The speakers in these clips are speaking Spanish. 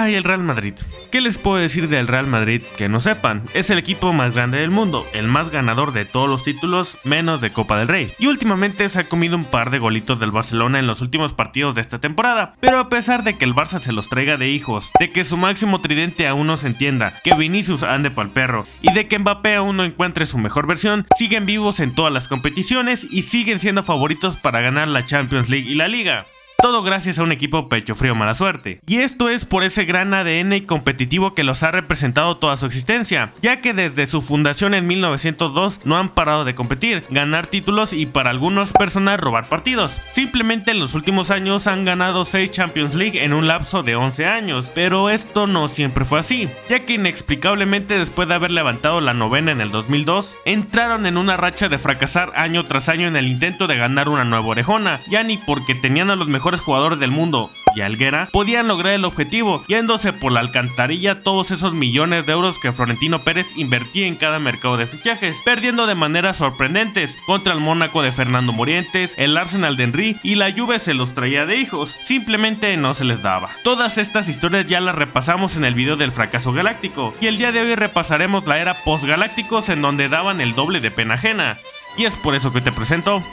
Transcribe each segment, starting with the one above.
Ay, el Real Madrid. ¿Qué les puedo decir del Real Madrid que no sepan? Es el equipo más grande del mundo, el más ganador de todos los títulos, menos de Copa del Rey. Y últimamente se ha comido un par de golitos del Barcelona en los últimos partidos de esta temporada. Pero a pesar de que el Barça se los traiga de hijos, de que su máximo tridente aún no se entienda, que Vinicius ande pa'l perro y de que Mbappé aún no encuentre su mejor versión, siguen vivos en todas las competiciones y siguen siendo favoritos para ganar la Champions League y la Liga. Todo gracias a un equipo pecho frío mala suerte. Y esto es por ese gran ADN competitivo que los ha representado toda su existencia, ya que desde su fundación en 1902 no han parado de competir, ganar títulos y para algunas personas robar partidos. Simplemente en los últimos años han ganado 6 Champions League en un lapso de 11 años, pero esto no siempre fue así, ya que inexplicablemente después de haber levantado la novena en el 2002, entraron en una racha de fracasar año tras año en el intento de ganar una nueva orejona, ya ni porque tenían a los mejores jugadores del mundo y a Helguera podían lograr el objetivo, yéndose por la alcantarilla todos esos millones de euros que Florentino Pérez invertía en cada mercado de fichajes, perdiendo de maneras sorprendentes contra el Mónaco de Fernando Morientes, el Arsenal de Henry y la Juve se los traía de hijos, simplemente no se les daba. Todas estas historias ya las repasamos en el video del fracaso galáctico, y el día de hoy repasaremos la era post-galácticos en donde daban el doble de pena ajena, y es por eso que te presento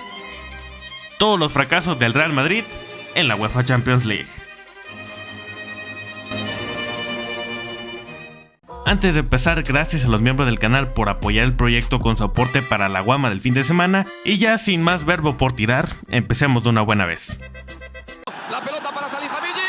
todos los fracasos del Real Madrid en la UEFA Champions League. Antes de empezar, gracias a los miembros del canal por apoyar el proyecto con su aporte para la guama del fin de semana, y ya sin más verbo por tirar, empecemos de una buena vez. La pelota para Salihamidzic.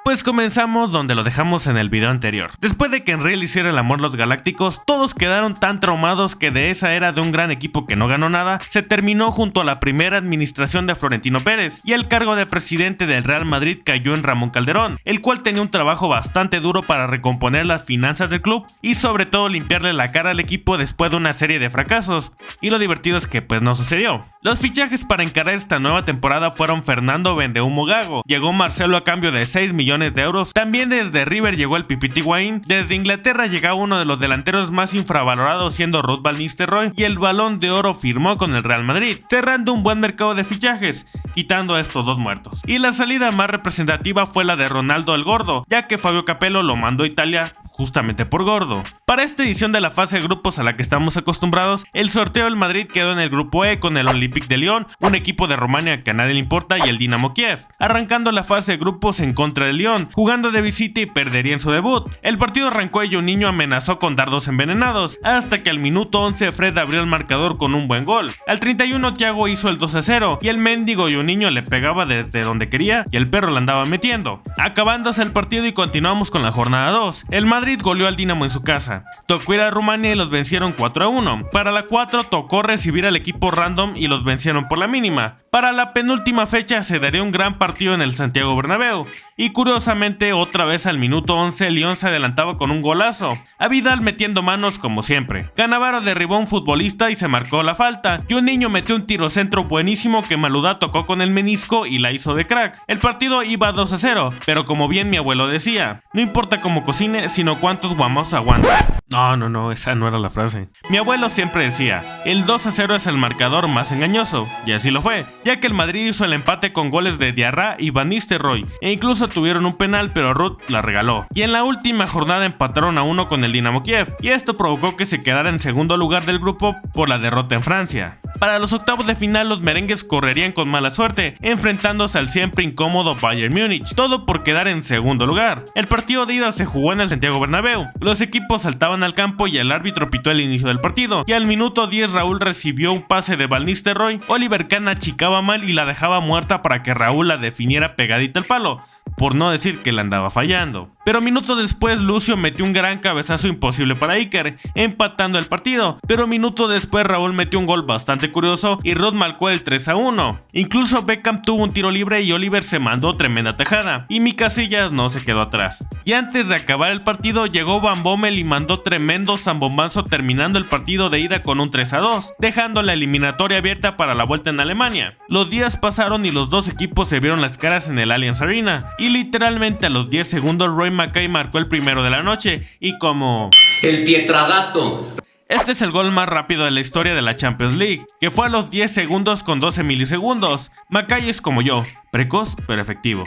Pues comenzamos donde lo dejamos en el video anterior. Después de que Henry le hiciera el amor los galácticos, todos quedaron tan traumados que de esa era de un gran equipo que no ganó nada, se terminó junto a la primera administración de Florentino Pérez, y el cargo de presidente del Real Madrid cayó en Ramón Calderón, el cual tenía un trabajo bastante duro para recomponer las finanzas del club y sobre todo limpiarle la cara al equipo después de una serie de fracasos, y lo divertido es que pues no sucedió. Los fichajes para encarar esta nueva temporada fueron Fernando Vendehumo Gago, llegó Marcelo a cambio de 6 millones de euros, también desde River llegó el Pipita Higuaín, desde Inglaterra llegaba uno de los delanteros más infravalorados siendo Ruud van Nistelrooy, y el Balón de Oro firmó con el Real Madrid, cerrando un buen mercado de fichajes, quitando a estos dos muertos. Y la salida más representativa fue la de Ronaldo el Gordo, ya que Fabio Capello lo mandó a Italia justamente por gordo. Para esta edición de la fase de grupos a la que estamos acostumbrados, el sorteo del Madrid quedó en el grupo E con el Olympique de Lyon, un equipo de Rumania que a nadie le importa, y el Dinamo Kiev, arrancando la fase de grupos en contra de Lyon, jugando de visita y perdería en su debut. El partido arrancó y un niño amenazó con dardos envenenados, hasta que al minuto 11 Fred abrió el marcador con un buen gol. Al 31 Thiago hizo el 2-0 y el mendigo un niño le pegaba desde donde quería y el perro le andaba metiendo. Acabándose el partido y continuamos con la jornada 2. El Madrid goleó al Dinamo en su casa. Tocó ir a Rumania y los vencieron 4-1. Para la 4 tocó recibir al equipo random y los vencieron por la mínima. Para la penúltima fecha se daría un gran partido en el Santiago Bernabéu, y curiosamente otra vez al minuto 11 Lyon se adelantaba con un golazo, a Vidal metiendo manos como siempre. Cannavaro derribó a un futbolista y se marcó la falta, y un niño metió un tiro centro buenísimo que Maludá tocó con el menisco y la hizo de crack. El partido iba 2-0, pero como bien mi abuelo decía, no importa cómo cocine, sino cuántos guamos aguanta. No, esa no era la frase. Mi abuelo siempre decía, el 2-0 es el marcador más engañoso, y así lo fue, ya que el Madrid hizo el empate con goles de Diarra y Van Nistelrooy, e incluso tuvieron un penal pero Ruud la regaló. Y en la última jornada empataron a 1 con el Dinamo Kiev, y esto provocó que se quedara en segundo lugar del grupo por la derrota en Francia. Para los octavos de final los merengues correrían con mala suerte, enfrentándose al siempre incómodo Bayern Múnich, todo por quedar en segundo lugar. El partido de ida se jugó en el Santiago Bernabéu, los equipos saltaban al campo y el árbitro pitó el inicio del partido, y al minuto 10 Raúl recibió un pase de Van Nistelrooy, Oliver Kahn achicaba mal y la dejaba muerta para que Raúl la definiera pegadita al palo, por no decir que la andaba fallando. Pero minutos después Lucio metió un gran cabezazo imposible para Iker, empatando el partido, pero minutos después Raúl metió un gol bastante curioso y Ruud marcó el 3-1. Incluso Beckham tuvo un tiro libre y Oliver se mandó tremenda tajada, y mi Casillas no se quedó atrás. Y antes de acabar el partido llegó Van Bommel y mandó tremendo zambombazo, terminando el partido de ida con un 3-2, dejando la eliminatoria abierta para la vuelta en Alemania. Los días pasaron y los dos equipos se vieron las caras en el Allianz Arena, y literalmente a los 10 segundos Roy Mackay marcó el primero de la noche, y como el Pietradato Este es el gol más rápido de la historia de la Champions League, que fue a los 10 segundos con 12 milisegundos. Macay es como yo, precoz pero efectivo.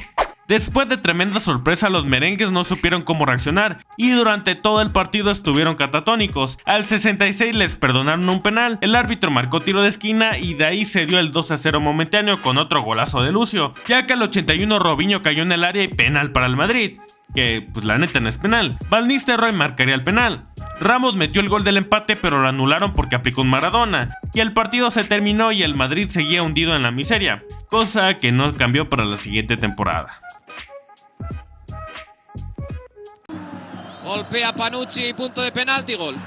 Después de tremenda sorpresa, los merengues no supieron cómo reaccionar y durante todo el partido estuvieron catatónicos. Al 66 les perdonaron un penal, el árbitro marcó tiro de esquina y de ahí se dio el 2-0 momentáneo con otro golazo de Lucio, ya que al 81 Robinho cayó en el área y penal para el Madrid, que pues la neta no es penal. Van Nistelrooy marcaría el penal. Ramos metió el gol del empate pero lo anularon porque aplicó un Maradona, y el partido se terminó y el Madrid seguía hundido en la miseria, cosa que no cambió para la siguiente temporada. Golpea Panucci, punto de penalti, gol.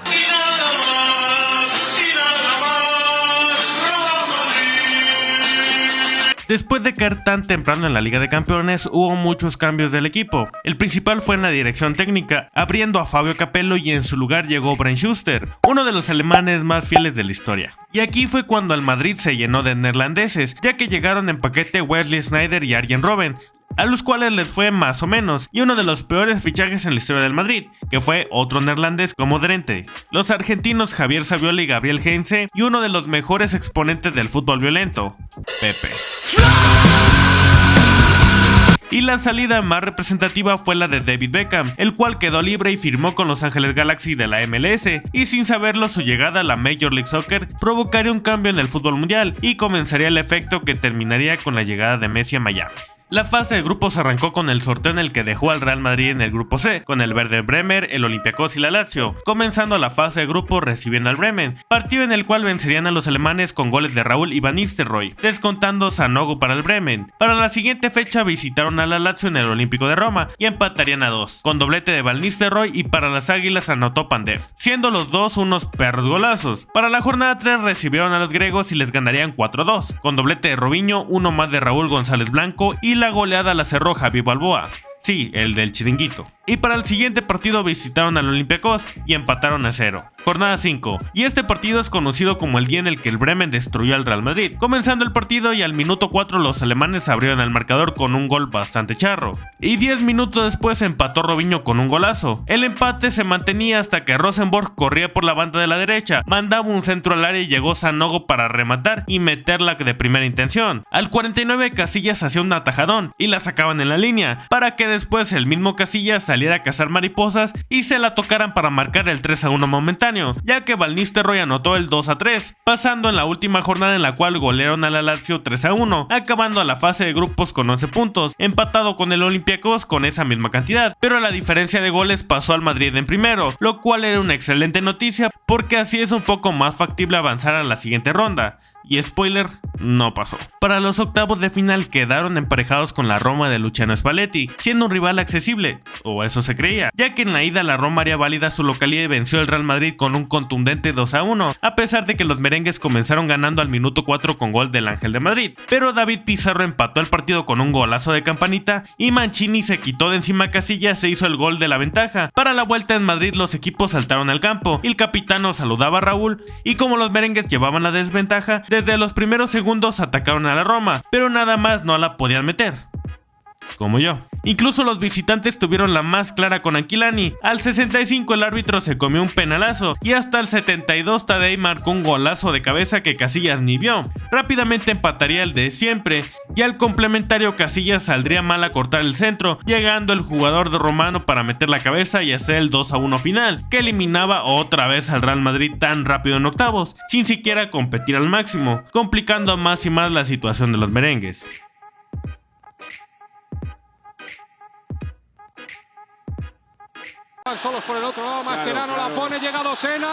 Después de caer tan temprano en la Liga de Campeones, hubo muchos cambios del equipo. El principal fue en la dirección técnica, abriendo a Fabio Capello y en su lugar llegó Bernd Schuster, uno de los alemanes más fieles de la historia. Y aquí fue cuando el Madrid se llenó de neerlandeses, ya que llegaron en paquete Wesley Sneijder y Arjen Robben, a los cuales les fue más o menos, y uno de los peores fichajes en la historia del Madrid, que fue otro neerlandés como Drenthe, los argentinos Javier Saviola y Gabriel Heinze, y uno de los mejores exponentes del fútbol violento, Pepe. Y la salida más representativa fue la de David Beckham, el cual quedó libre y firmó con Los Ángeles Galaxy de la MLS, y sin saberlo su llegada a la Major League Soccer provocaría un cambio en el fútbol mundial y comenzaría el efecto que terminaría con la llegada de Messi a Miami. La fase de grupos arrancó con el sorteo en el que dejó al Real Madrid en el grupo C, con el Werder Bremen, el Olympiacos y la Lazio, comenzando la fase de grupos recibiendo al Bremen, partido en el cual vencerían a los alemanes con goles de Raúl y Van Nistelrooy, descontando Sanogo para el Bremen. Para la siguiente fecha visitaron a la Lazio en el Olímpico de Roma y empatarían a 2, con doblete de Van Nistelrooy, y para las Águilas anotó Pandev, siendo los dos unos perros golazos. Para la jornada 3 recibieron a los griegos y les ganarían 4-2, con doblete de Robinho, uno más de Raúl González Blanco, y la goleada la cerró Javi Balboa. Sí, el del chiringuito. Y para el siguiente partido visitaron al Olympiacos y empataron a 0. Jornada 5. Y este partido es conocido como el día en el que el Bremen destruyó al Real Madrid. Comenzando el partido y al minuto 4 los alemanes abrieron el marcador con un gol bastante charro. Y 10 minutos después empató Robinho con un golazo. El empate se mantenía hasta que Rosenborg corría por la banda de la derecha, mandaba un centro al área y llegó Sanogo para rematar y meterla de primera intención. Al 49 Casillas hacía un atajadón y la sacaban en la línea, para que después el mismo Casillas saliera a cazar mariposas y se la tocaran para marcar el 3-1 momentáneo, ya que Van Nistelrooy anotó el 2-3, pasando en la última jornada en la cual golearon a la Lazio 3-1, acabando a la fase de grupos con 11 puntos, empatado con el Olympiacos con esa misma cantidad, pero la diferencia de goles pasó al Madrid en primero, lo cual era una excelente noticia porque así es un poco más factible avanzar a la siguiente ronda. Y spoiler, no pasó. Para los octavos de final quedaron emparejados con la Roma de Luciano Spalletti, siendo un rival accesible, o eso se creía, ya que en la ida la Roma haría válida su localidad y venció al Real Madrid con un contundente 2-1, a pesar de que los merengues comenzaron ganando al minuto 4 con gol del Ángel de Madrid, pero David Pizarro empató el partido con un golazo de campanita y Mancini se quitó de encima a Casillas e hizo el gol de la ventaja. Para la vuelta en Madrid los equipos saltaron al campo y el capitano saludaba a Raúl, y como los merengues llevaban la desventaja, desde los primeros segundos atacaron a la Roma, pero nada más no la podían meter. Como yo. Incluso los visitantes tuvieron la más clara con Aquilani. Al 65 el árbitro se comió un penalazo y hasta el 72 Tadej marcó un golazo de cabeza que Casillas ni vio. Rápidamente empataría el de siempre y al complementario Casillas saldría mal a cortar el centro, llegando el jugador de romano para meter la cabeza y hacer el 2-1 final, que eliminaba otra vez al Real Madrid tan rápido en octavos, sin siquiera competir al máximo, complicando más y más la situación de los merengues. Solos por el otro lado, Mascherano la pone, llegado Sena.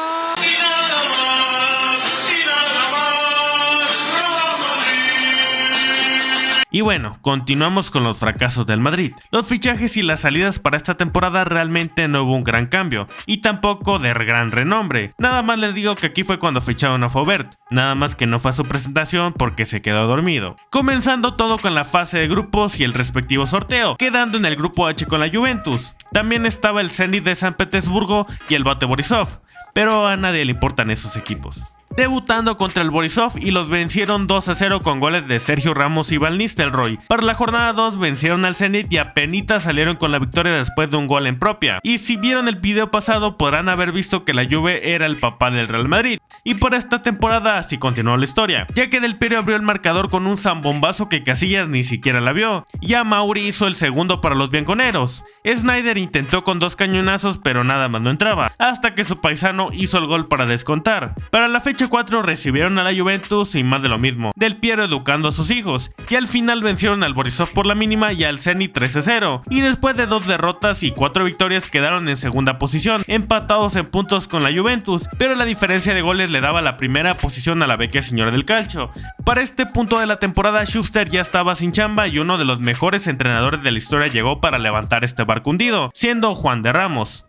Y bueno, continuamos con los fracasos del Madrid. Los fichajes y las salidas para esta temporada realmente no hubo un gran cambio, y tampoco de gran renombre. Nada más les digo que aquí fue cuando ficharon a Faubert, nada más que no fue a su presentación porque se quedó dormido. Comenzando todo con la fase de grupos y el respectivo sorteo, quedando en el grupo H con la Juventus. También estaba el Zenit de San Petersburgo y el Bate Borisov, pero a nadie le importan esos equipos. debutando contra el Borisov y los vencieron 2-0 con goles de Sergio Ramos y Van Nistelrooy. Para la jornada 2 vencieron al Zenit y apenitas salieron con la victoria después de un gol en propia. Y si vieron el video pasado podrán haber visto que la Juve era el papá del Real Madrid. Y por esta temporada así continuó la historia, ya que Del Piero abrió el marcador con un zambombazo que Casillas ni siquiera la vio. Y a Mauri hizo el segundo para los bianconeros. Snyder intentó con 2 cañonazos pero nada más no entraba, hasta que su paisano hizo el gol para descontar. Para la fecha 4 recibieron a la Juventus y más de lo mismo, Del Piero educando a sus hijos, y al final vencieron al Borisov por la mínima y al Zenit 3-0, y después de 2 derrotas y 4 victorias quedaron en segunda posición, empatados en puntos con la Juventus, pero la diferencia de goles le daba la primera posición a la vecchia señora del calcio. Para este punto de la temporada Schuster ya estaba sin chamba y uno de los mejores entrenadores de la historia llegó para levantar este barco hundido, siendo Juan de Ramos.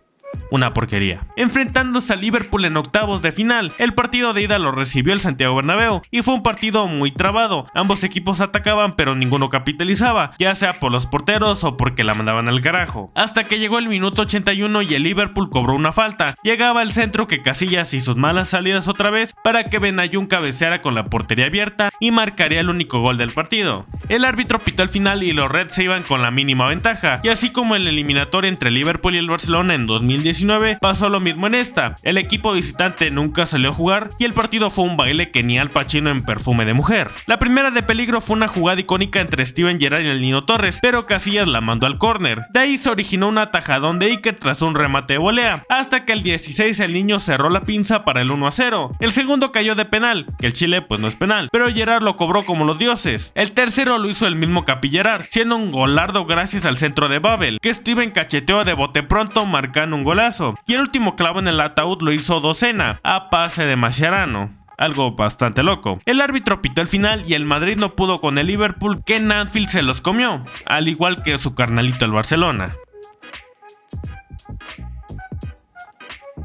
Una porquería. Enfrentándose a Liverpool en octavos de final, el partido de ida lo recibió el Santiago Bernabéu y fue un partido muy trabado. Ambos equipos atacaban pero ninguno capitalizaba, ya sea por los porteros o porque la mandaban al carajo. Hasta que llegó el minuto 81 y el Liverpool cobró una falta. Llegaba el centro que Casillas y sus malas salidas otra vez para que Benayoun cabeceara con la portería abierta y marcaría el único gol del partido. El árbitro pitó al final y los Reds se iban con la mínima ventaja, y así como el eliminatorio entre Liverpool y el Barcelona en 2019 pasó lo mismo en esta. El equipo visitante nunca salió a jugar y el partido fue un baile que ni Al Pacino en Perfume de Mujer. La primera de peligro fue una jugada icónica entre Steven Gerrard y el Niño Torres, pero Casillas la mandó al córner. De ahí se originó un atajadón de Iker tras un remate de volea, hasta que el 16 el Niño cerró la pinza para el 1-0. El segundo cayó de penal, que el Chile pues no es penal, pero Gerrard lo cobró como los dioses. El tercero lo hizo el mismo Capi Gerrard, siendo un golardo gracias al centro de Babel, que Steven cacheteó de bote pronto marcando un golazo. Y el último clavo en el ataúd lo hizo Docena, a pase de Mascherano. Algo bastante loco. El árbitro pitó el final y el Madrid no pudo con el Liverpool, que en Anfield se los comió, al igual que su carnalito el Barcelona.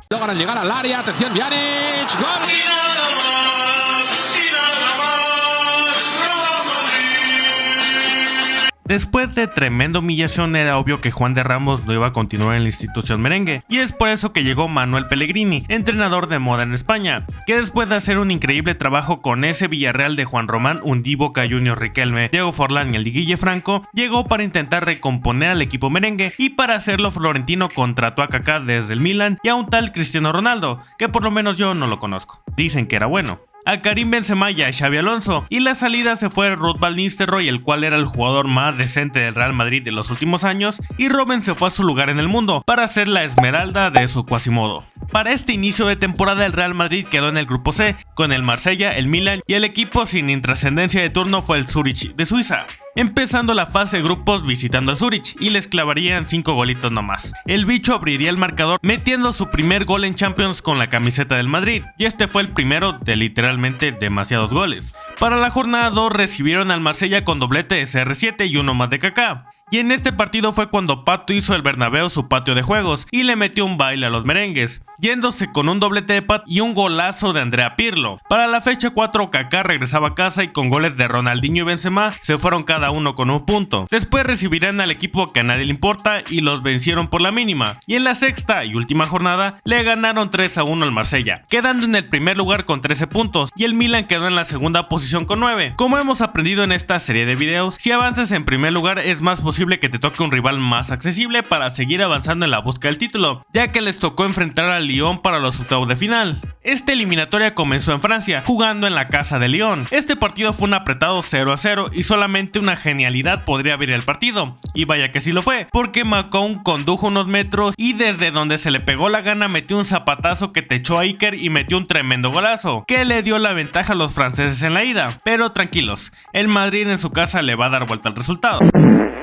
Logran llegar al área, atención Pjanic, gol. Después de tremenda humillación era obvio que Juan de Ramos no iba a continuar en la institución merengue, y es por eso que llegó Manuel Pellegrini, entrenador de moda en España, que después de hacer un increíble trabajo con ese Villarreal de Juan Román, Undí, Boca Juniors, Riquelme, Diego Forlán y el de Guille Franco, llegó para intentar recomponer al equipo merengue, y para hacerlo Florentino contrató a Kaká desde el Milan y a un tal Cristiano Ronaldo, que por lo menos yo no lo conozco. Dicen que era bueno. A Karim Benzema y a Xabi Alonso, y la salida se fue Ruud van Nistelrooy, el cual era el jugador más decente del Real Madrid de los últimos años, y Robben se fue a su lugar en el mundo para ser la esmeralda de su Quasimodo. Para este inicio de temporada el Real Madrid quedó en el grupo C, con el Marsella, el Milan y el equipo sin intrascendencia de turno fue el Zurich de Suiza. Empezando la fase de grupos visitando al Zurich y les clavarían 5 golitos nomás. El bicho abriría el marcador metiendo su primer gol en Champions con la camiseta del Madrid, y este fue el primero de literalmente demasiados goles. Para la jornada 2 recibieron al Marsella con doblete de CR7 y uno más de Kaká. Y en este partido fue cuando Pato hizo el Bernabéu su patio de juegos y le metió un baile a los merengues, yéndose con un doblete de Pat y un golazo de Andrea Pirlo. Para la fecha 4 Kaká regresaba a casa y con goles de Ronaldinho y Benzema se fueron cada uno con un punto. Después recibirán al equipo que a nadie le importa y los vencieron por la mínima. Y en la sexta y última jornada le ganaron 3-1 al Marsella, quedando en el primer lugar con 13 puntos y el Milan quedó en la segunda posición con 9. Como hemos aprendido en esta serie de videos, si avanzas en primer lugar es más posible que te toque un rival más accesible para seguir avanzando en la búsqueda del título, ya que les tocó enfrentar al Lyon para los octavos de final. Esta eliminatoria comenzó en Francia, jugando en la casa de Lyon. Este partido fue un apretado 0-0 y solamente una genialidad podría abrir el partido, y vaya que sí lo fue, porque Macron condujo unos metros y desde donde se le pegó la gana metió un zapatazo que techó a Iker y metió un tremendo golazo, que le dio la ventaja a los franceses en la ida. Pero tranquilos, el Madrid en su casa le va a dar vuelta al resultado.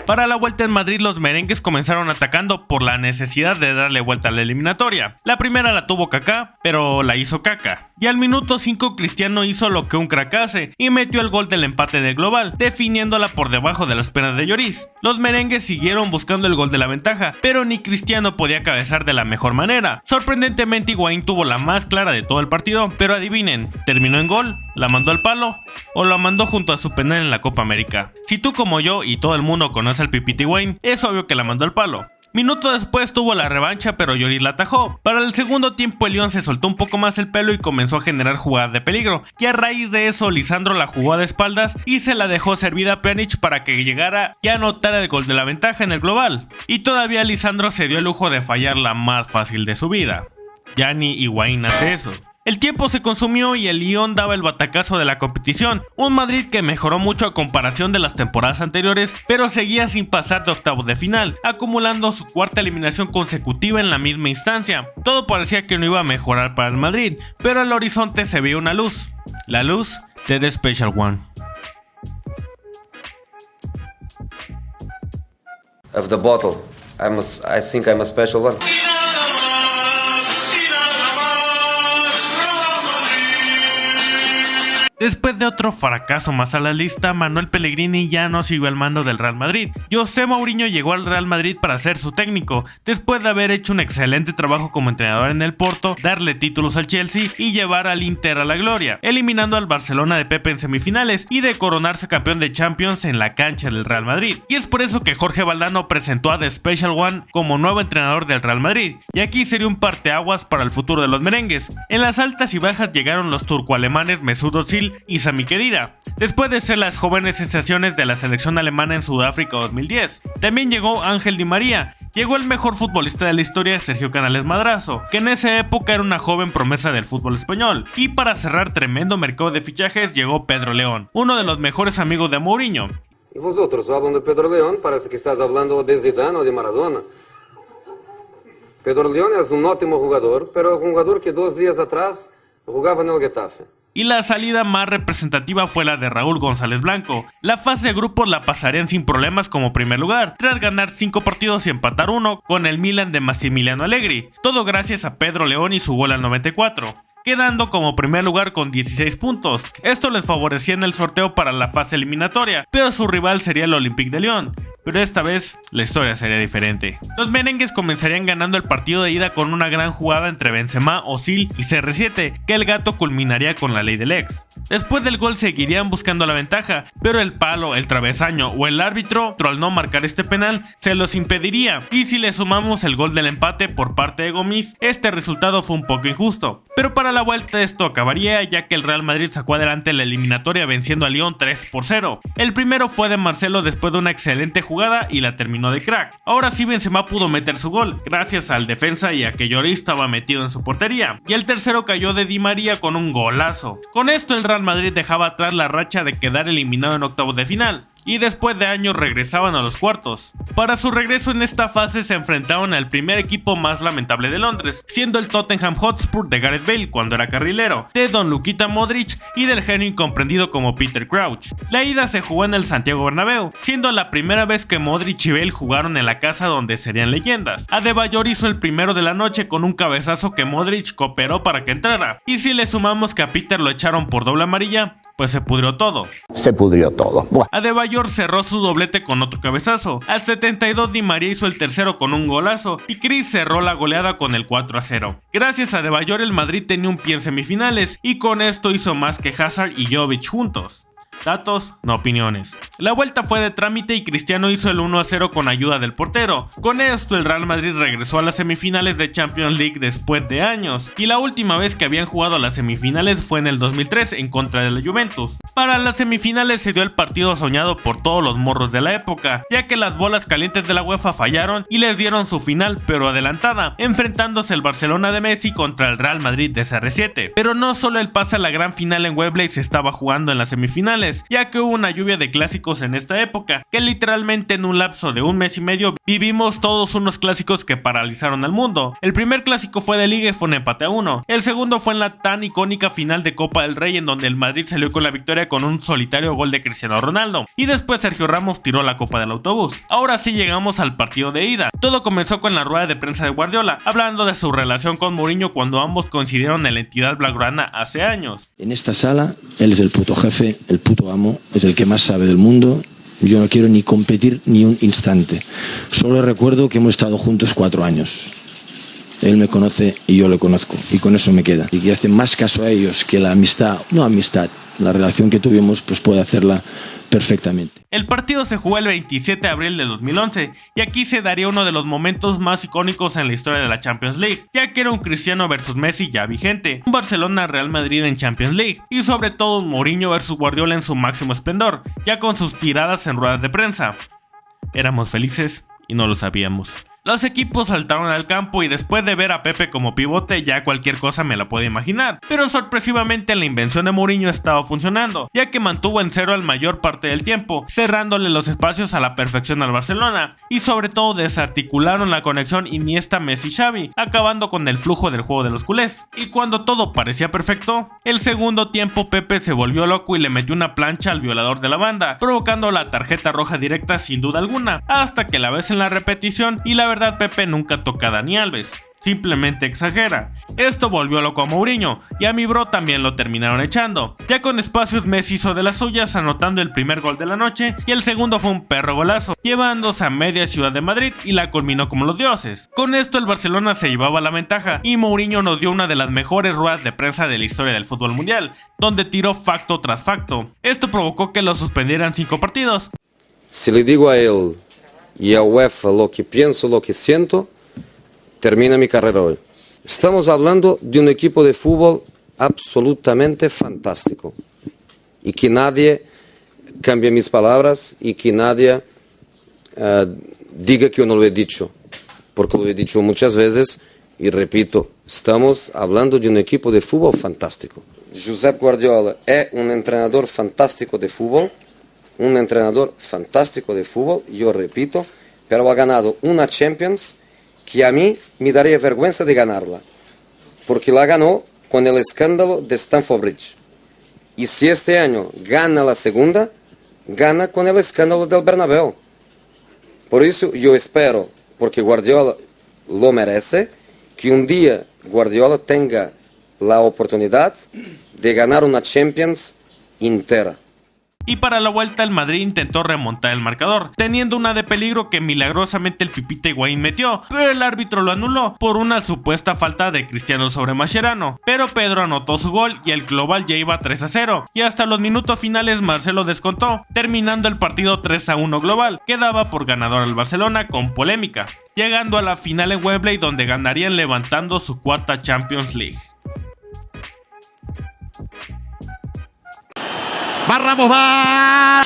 Para la vuelta en Madrid los merengues comenzaron atacando por la necesidad de darle vuelta a la eliminatoria. La primera la tuvo Kaká, pero la hizo Caca. Y al minuto 5 Cristiano hizo lo que un crack hace y metió el gol del empate del global, definiéndola por debajo de las piernas de Lloris. Los merengues siguieron buscando el gol de la ventaja, pero ni Cristiano podía cabezar de la mejor manera. Sorprendentemente Higuaín tuvo la más clara de todo el partido, pero adivinen, ¿terminó en gol? ¿La mandó al palo? ¿O la mandó junto a su penal en la Copa América? Si tú como yo y todo el mundo conoce al Pipita Higuaín, es obvio que la mandó al palo. Minuto después tuvo la revancha, pero Lloris la atajó. Para el segundo tiempo el Lyon se soltó un poco más el pelo y comenzó a generar jugadas de peligro, y a raíz de eso Lisandro la jugó de espaldas y se la dejó servida a Pjanic para que llegara y anotara el gol de la ventaja en el global. Y todavía Lisandro se dio el lujo de fallar la más fácil de su vida. Ya ni Higuaín hace eso. El tiempo se consumió y el Lyon daba el batacazo de la competición, un Madrid que mejoró mucho a comparación de las temporadas anteriores, pero seguía sin pasar de octavos de final, acumulando su cuarta eliminación consecutiva en la misma instancia. Todo parecía que no iba a mejorar para el Madrid, pero al horizonte se veía una luz, la luz de The Special One. Of the bottle, I think I'm a special one. Después de otro fracaso más a la lista, Manuel Pellegrini ya no siguió al mando del Real Madrid. José Mourinho llegó al Real Madrid para ser su técnico, después de haber hecho un excelente trabajo como entrenador en el Porto, darle títulos al Chelsea y llevar al Inter a la gloria, eliminando al Barcelona de Pepe en semifinales y de coronarse campeón de Champions en la cancha del Real Madrid. Y es por eso que Jorge Valdano presentó a The Special One como nuevo entrenador del Real Madrid, y aquí sería un parteaguas para el futuro de los merengues. En las altas y bajas llegaron los turco-alemanes Mesut Özil y Sami Khedira, después de ser las jóvenes sensaciones de la selección alemana en Sudáfrica 2010. También llegó Ángel Di María, llegó el mejor futbolista de la historia, Sergio Canales Madrazo, que en esa época era una joven promesa del fútbol español, y para cerrar tremendo mercado de fichajes llegó Pedro León, uno de los mejores amigos de Mourinho. Y vosotros hablan de Pedro León, parece que estás hablando de Zidane o de Maradona. Pedro León es un ótimo jugador, pero un jugador que 2 días atrás jugaba en el Getafe. Y la salida más representativa fue la de Raúl González Blanco. La fase de grupos la pasarían sin problemas como primer lugar, tras ganar 5 partidos y empatar 1 con el Milan de Massimiliano Allegri, todo gracias a Pedro León y su gol al 94. Quedando como primer lugar con 16 puntos. Esto les favorecía en el sorteo para la fase eliminatoria, pero su rival sería el Olympique de Lyon. Pero esta vez la historia sería diferente. Los merengues comenzarían ganando el partido de ida con una gran jugada entre Benzema, Özil y CR7, que el gato culminaría con la ley del ex. Después del gol seguirían buscando la ventaja, pero el palo, el travesaño o el árbitro, al no marcar este penal, se los impediría. Y si le sumamos el gol del empate por parte de Gomis, este resultado fue un poco injusto. Pero para la vuelta esto acabaría, ya que el Real Madrid sacó adelante la eliminatoria venciendo a Lyon 3-0. El primero fue de Marcelo después de una excelente jugada y la terminó de crack. Ahora sí Benzema pudo meter su gol, gracias al defensa y a que Lloris estaba metido en su portería. Y el tercero cayó de Di María con un golazo. Con esto el Real Madrid dejaba atrás la racha de quedar eliminado en octavos de final, y después de años regresaban a los cuartos. Para su regreso en esta fase se enfrentaron al primer equipo más lamentable de Londres, siendo el Tottenham Hotspur de Gareth Bale cuando era carrilero, de Don Luka Modric y del genio incomprendido como Peter Crouch. La ida se jugó en el Santiago Bernabéu, siendo la primera vez que Modric y Bale jugaron en la casa donde serían leyendas. Adebayor hizo el primero de la noche con un cabezazo que Modric cooperó para que entrara, y si le sumamos que a Peter lo echaron por doble amarilla, pues se pudrió todo. Buah. Adebayor cerró su doblete con otro cabezazo. Al 72 Di María hizo el tercero con un golazo y Chris cerró la goleada con el 4-0. Gracias a Adebayor el Madrid tenía un pie en semifinales y con esto hizo más que Hazard y Jovic juntos. Datos, no opiniones. La vuelta fue de trámite y Cristiano hizo el 1-0 con ayuda del portero. Con esto el Real Madrid regresó a las semifinales de Champions League después de años, y la última vez que habían jugado a las semifinales fue en el 2003 en contra de la Juventus. Para las semifinales se dio el partido soñado por todos los morros de la época, ya que las bolas calientes de la UEFA fallaron y les dieron su final pero adelantada, enfrentándose el Barcelona de Messi contra el Real Madrid de CR7. Pero no solo el pase a la gran final en Wembley se estaba jugando en las semifinales, ya que hubo una lluvia de clásicos en esta época, que literalmente en un lapso de un mes y medio vivimos todos unos clásicos que paralizaron al mundo. El primer clásico fue de Liga y fue un empate a 1. El segundo fue en la tan icónica final de Copa del Rey, en donde el Madrid salió con la victoria con un solitario gol de Cristiano Ronaldo, y después Sergio Ramos tiró la copa del autobús. Ahora sí llegamos al partido de ida. Todo comenzó con la rueda de prensa de Guardiola, hablando de su relación con Mourinho cuando ambos coincidieron en la entidad blaugrana hace años. En esta sala, él es el puto jefe, el puto amo, es el que más sabe del mundo. Yo no quiero ni competir ni un instante. Solo recuerdo que hemos estado juntos 4 años. Él me conoce y yo le conozco, y con eso me queda. Y que hace más caso a ellos que la amistad, no amistad, la relación que tuvimos, pues puede hacerla perfectamente. El partido se jugó el 27 de abril de 2011 y aquí se daría uno de los momentos más icónicos en la historia de la Champions League, ya que era un Cristiano versus Messi ya vigente, un Barcelona-Real Madrid en Champions League y sobre todo un Mourinho versus Guardiola en su máximo esplendor, ya con sus tiradas en ruedas de prensa. Éramos felices y no lo sabíamos. Los equipos saltaron al campo y después de ver a Pepe como pivote ya cualquier cosa me la puedo imaginar, pero sorpresivamente la invención de Mourinho estaba funcionando, ya que mantuvo en cero la mayor parte del tiempo, cerrándole los espacios a la perfección al Barcelona, y sobre todo desarticularon la conexión Iniesta-Messi-Xavi, acabando con el flujo del juego de los culés. Y cuando todo parecía perfecto, el segundo tiempo Pepe se volvió loco y le metió una plancha al violador de la banda, provocando la tarjeta roja directa sin duda alguna, hasta que la ves en la repetición y la verdad Pepe nunca toca a Dani Alves, simplemente exagera. Esto volvió loco a Mourinho y a mi bro también lo terminaron echando. Ya con espacios Messi hizo de las suyas anotando el primer gol de la noche y el segundo fue un perro golazo, llevándose a media ciudad de Madrid y la culminó como los dioses. Con esto el Barcelona se llevaba la ventaja y Mourinho nos dio una de las mejores ruedas de prensa de la historia del fútbol mundial, donde tiró facto tras facto. Esto provocó que lo suspendieran 5 partidos. Si le digo a él y a UEFA lo que pienso, lo que siento, termina mi carrera hoy. Estamos hablando de un equipo de fútbol absolutamente fantástico y que nadie cambie mis palabras y que nadie diga que yo no lo he dicho, porque lo he dicho muchas veces y repito, estamos hablando de un equipo de fútbol fantástico. Josep Guardiola es un entrenador fantástico de fútbol, yo repito, pero ha ganado una Champions que a mí me daría vergüenza de ganarla, porque la ganó con el escándalo de Stamford Bridge. Y si este año gana la segunda, gana con el escándalo del Bernabéu. Por eso yo espero, porque Guardiola lo merece, que un día Guardiola tenga la oportunidad de ganar una Champions entera. Y para la vuelta el Madrid intentó remontar el marcador, teniendo una de peligro que milagrosamente el Pipita Higuaín metió, pero el árbitro lo anuló por una supuesta falta de Cristiano sobre Mascherano. Pero Pedro anotó su gol y el global ya iba 3-0, y hasta los minutos finales Marcelo descontó, terminando el partido 3-1 global, que daba por ganador al Barcelona con polémica, llegando a la final en Wembley donde ganarían levantando su cuarta Champions League. Va Ramos, va.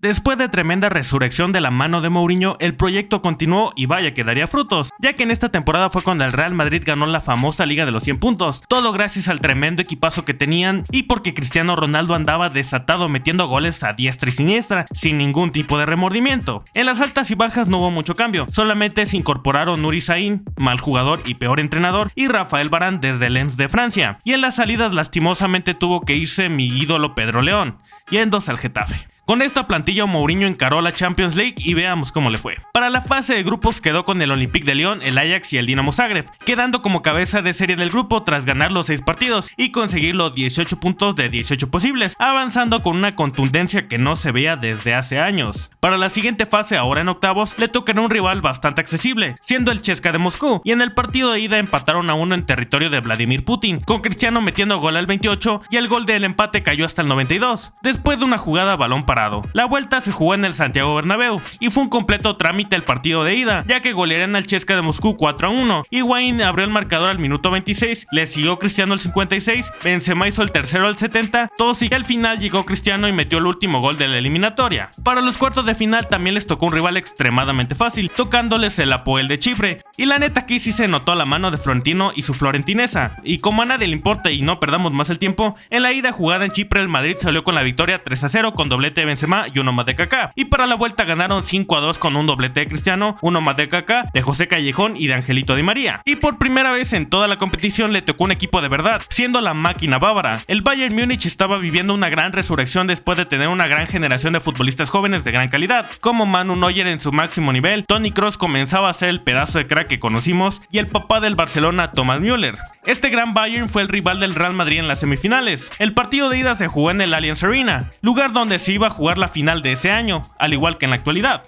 Después de tremenda resurrección de la mano de Mourinho, el proyecto continuó y vaya que daría frutos, ya que en esta temporada fue cuando el Real Madrid ganó la famosa Liga de los 100 puntos, todo gracias al tremendo equipazo que tenían y porque Cristiano Ronaldo andaba desatado metiendo goles a diestra y siniestra, sin ningún tipo de remordimiento. En las altas y bajas no hubo mucho cambio, solamente se incorporaron Nuri Sahin, mal jugador y peor entrenador, y Rafael Varane desde Lens de Francia, y en las salidas lastimosamente tuvo que irse mi ídolo Pedro León, yéndose al Getafe. Con esta plantilla Mourinho encaró la Champions League y veamos cómo le fue. Para la fase de grupos quedó con el Olympique de Lyon, el Ajax y el Dinamo Zagreb, quedando como cabeza de serie del grupo tras ganar los 6 partidos y conseguir los 18 puntos de 18 posibles, avanzando con una contundencia que no se veía desde hace años. Para la siguiente fase, ahora en octavos, le tocará un rival bastante accesible, siendo el CSKA de Moscú, y en el partido de ida empataron a 1 en territorio de Vladimir Putin, con Cristiano metiendo gol al 28 y el gol del empate cayó hasta el 92, después de una jugada a balón parado. La vuelta se jugó en el Santiago Bernabéu y fue un completo trámite el partido de ida, ya que golearon al CSKA de Moscú 4-1. Higuaín abrió el marcador al minuto 26, le siguió Cristiano al 56, Benzema hizo el tercero al 70, todos y al final llegó Cristiano y metió el último gol de la eliminatoria. Para los cuartos de final también les tocó un rival extremadamente fácil, tocándoles el Apoel de Chipre, y la neta aquí sí se notó la mano de Florentino y su florentinesa, y como a nadie le importa y no perdamos más el tiempo, en la ida jugada en Chipre el Madrid salió con la victoria 3-0 con doblete de Benzema y uno más de Kaká, y para la vuelta ganaron 5-2 con un doblete de Cristiano, uno más de Kaká, de José Callejón y de Angelito Di María. Y por primera vez en toda la competición le tocó un equipo de verdad, siendo la máquina bávara. El Bayern Múnich estaba viviendo una gran resurrección después de tener una gran generación de futbolistas jóvenes de gran calidad, como Manu Neuer en su máximo nivel, Toni Kroos comenzaba a ser el pedazo de crack que conocimos, y el papá del Barcelona, Thomas Müller. Este gran Bayern fue el rival del Real Madrid en las semifinales. El partido de ida se jugó en el Allianz Arena, lugar donde se iba a jugar la final de ese año, al igual que en la actualidad.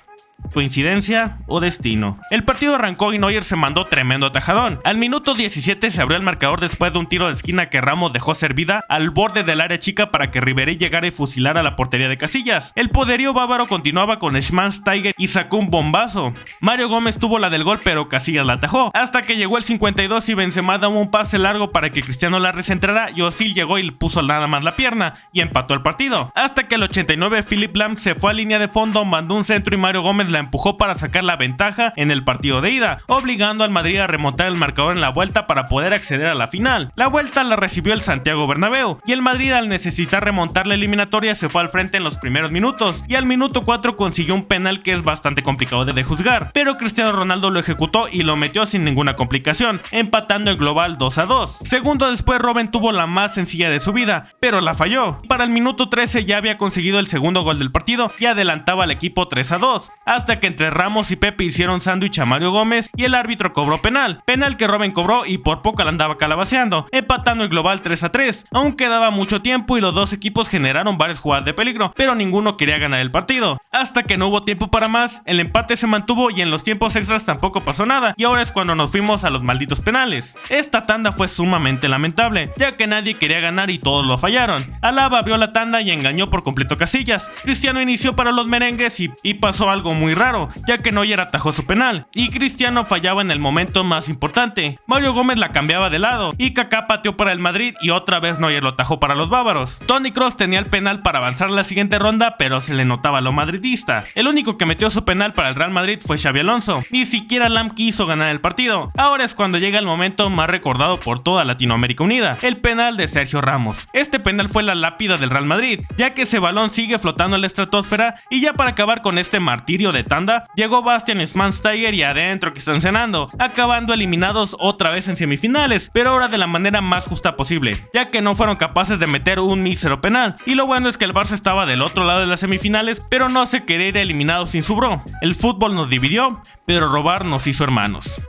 ¿Coincidencia o destino? El partido arrancó y Neuer se mandó tremendo atajadón. Al minuto 17 se abrió el marcador después de un tiro de esquina que Ramos dejó servida al borde del área chica para que Ribéry llegara y fusilara la portería de Casillas. El poderío bávaro continuaba con Schweinsteiger y sacó un bombazo. Mario Gómez tuvo la del gol, pero Casillas la atajó, hasta que llegó el 52 y Benzema daba un pase largo para que Cristiano la recentrara y Özil llegó y le puso nada más la pierna y empató el partido. Hasta que el 89 Philipp Lahm se fue a línea de fondo, mandó un centro y Mario Gómez la empujó para sacar la ventaja en el partido de ida, obligando al Madrid a remontar el marcador en la vuelta para poder acceder a la final. La vuelta la recibió el Santiago Bernabéu y el Madrid, al necesitar remontar la eliminatoria, se fue al frente en los primeros minutos y al minuto 4 consiguió un penal que es bastante complicado de juzgar, pero Cristiano Ronaldo lo ejecutó y lo metió sin ninguna complicación, empatando el global 2-2. Segundo después Robben tuvo la más sencilla de su vida, pero la falló. Para el minuto 13 ya había conseguido el segundo gol del partido y adelantaba al equipo 3-2, hasta que entre Ramos y Pepe hicieron sándwich a Mario Gómez y el árbitro cobró penal que Robben cobró y por poco la andaba calabaceando, empatando el global 3-3. Aún quedaba mucho tiempo y los dos equipos generaron varias jugadas de peligro, pero ninguno quería ganar el partido. Hasta que no hubo tiempo para más, el empate se mantuvo y en los tiempos extras tampoco pasó nada, y ahora es cuando nos fuimos a los malditos penales. Esta tanda fue sumamente lamentable, ya que nadie quería ganar y todos lo fallaron. Alaba abrió la tanda y engañó por completo Casillas. Cristiano inició para los merengues y pasó algo muy raro, ya que Neuer atajó su penal y Cristiano fallaba en el momento más importante. Mario Gómez la cambiaba de lado y Kaká pateó para el Madrid y otra vez Neuer lo atajó para los bávaros. Toni Kroos tenía el penal para avanzar a la siguiente ronda, pero se le notaba lo madridista. El único que metió su penal para el Real Madrid fue Xabi Alonso. Ni siquiera Lahm quiso ganar el partido. Ahora es cuando llega el momento más recordado por toda Latinoamérica Unida, el penal de Sergio Ramos. Este penal fue la lápida del Real Madrid, ya que ese balón sigue flotando en la estratosfera. Y ya para acabar con este martirio de tanda, llegó Bastian Schweinsteiger y adentro que están cenando, acabando eliminados otra vez en semifinales, pero ahora de la manera más justa posible, ya que no fueron capaces de meter un mísero penal. Y lo bueno es que el Barça estaba del otro lado de las semifinales, pero no se quería ir eliminado sin su bro. El fútbol nos dividió, pero robar nos hizo hermanos.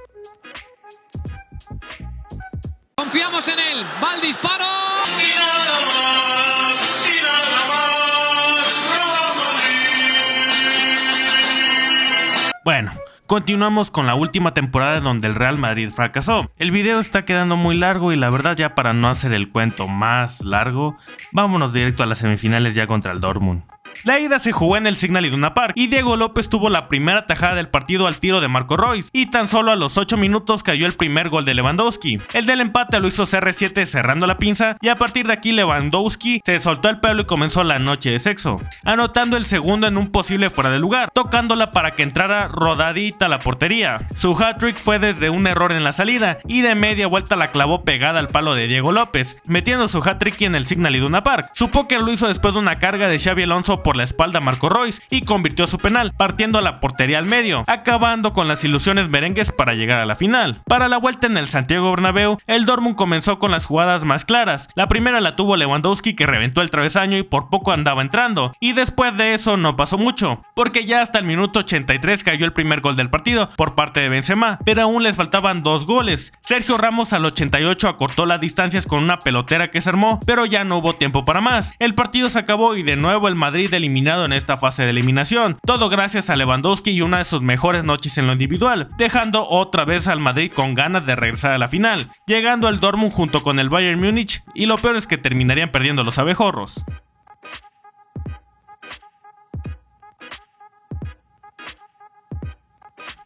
Confiamos en él. Va el disparo. Bueno, continuamos con la última temporada donde el Real Madrid fracasó. El video está quedando muy largo y la verdad, ya para no hacer el cuento más largo, vámonos directo a las semifinales ya contra el Dortmund. La ida se jugó en el Signal Iduna Park y Diego López tuvo la primera tajada del partido al tiro de Marco Reus y tan solo a los 8 minutos cayó el primer gol de Lewandowski. El del empate lo hizo CR7 cerrando la pinza y a partir de aquí Lewandowski se soltó el pelo y comenzó la noche de sexo, anotando el segundo en un posible fuera de lugar, tocándola para que entrara rodadita a la portería. Su hat-trick fue desde un error en la salida y de media vuelta la clavó pegada al palo de Diego López, metiendo su hat-trick en el Signal Iduna Park. Su póker lo hizo después de una carga de Xabi Alonso por la espalda a Marco Reus y convirtió su penal, partiendo a la portería al medio, acabando con las ilusiones merengues para llegar a la final. Para la vuelta en el Santiago Bernabéu, el Dortmund comenzó con las jugadas más claras. La primera la tuvo Lewandowski, que reventó el travesaño y por poco andaba entrando, y después de eso no pasó mucho, porque ya hasta el minuto 83 cayó el primer gol del partido por parte de Benzema, pero aún les faltaban 2 goles. Sergio Ramos al 88 acortó las distancias con una pelotera que se armó, pero ya no hubo tiempo para más. El partido se acabó y de nuevo el Madrid eliminado en esta fase de eliminación, todo gracias a Lewandowski y una de sus mejores noches en lo individual, dejando otra vez al Madrid con ganas de regresar a la final, llegando al Dortmund junto con el Bayern Múnich, y lo peor es que terminarían perdiendo los abejorros.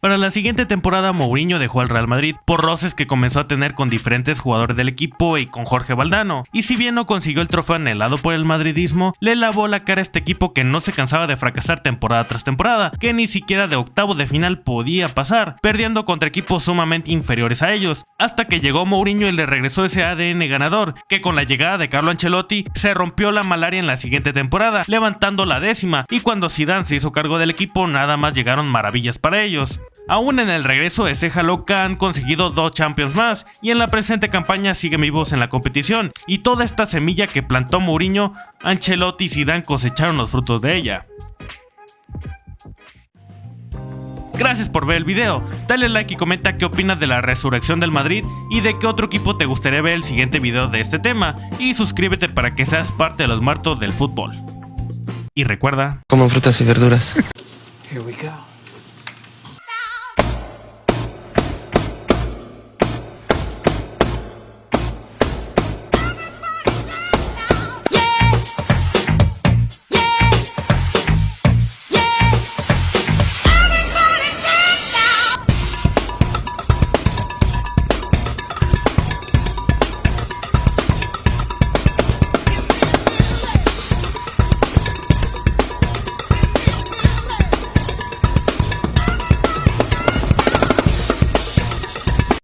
Para la siguiente temporada, Mourinho dejó al Real Madrid por roces que comenzó a tener con diferentes jugadores del equipo y con Jorge Valdano, y si bien no consiguió el trofeo anhelado por el madridismo, le lavó la cara a este equipo que no se cansaba de fracasar temporada tras temporada, que ni siquiera de octavos de final podía pasar, perdiendo contra equipos sumamente inferiores a ellos, hasta que llegó Mourinho y le regresó ese ADN ganador, que con la llegada de Carlo Ancelotti se rompió la malaria en la siguiente temporada, levantando la 10ª, y cuando Zidane se hizo cargo del equipo nada más llegaron maravillas para ellos. Aún en el regreso de ceja loca han conseguido 2 Champions más y en la presente campaña siguen vivos en la competición, y toda esta semilla que plantó Mourinho, Ancelotti y Zidane cosecharon los frutos de ella. Gracias por ver el video, dale like y comenta qué opinas de la resurrección del Madrid y de qué otro equipo te gustaría ver el siguiente video de este tema, y suscríbete para que seas parte de los muertos del fútbol. Y recuerda, como frutas y verduras. Here we go.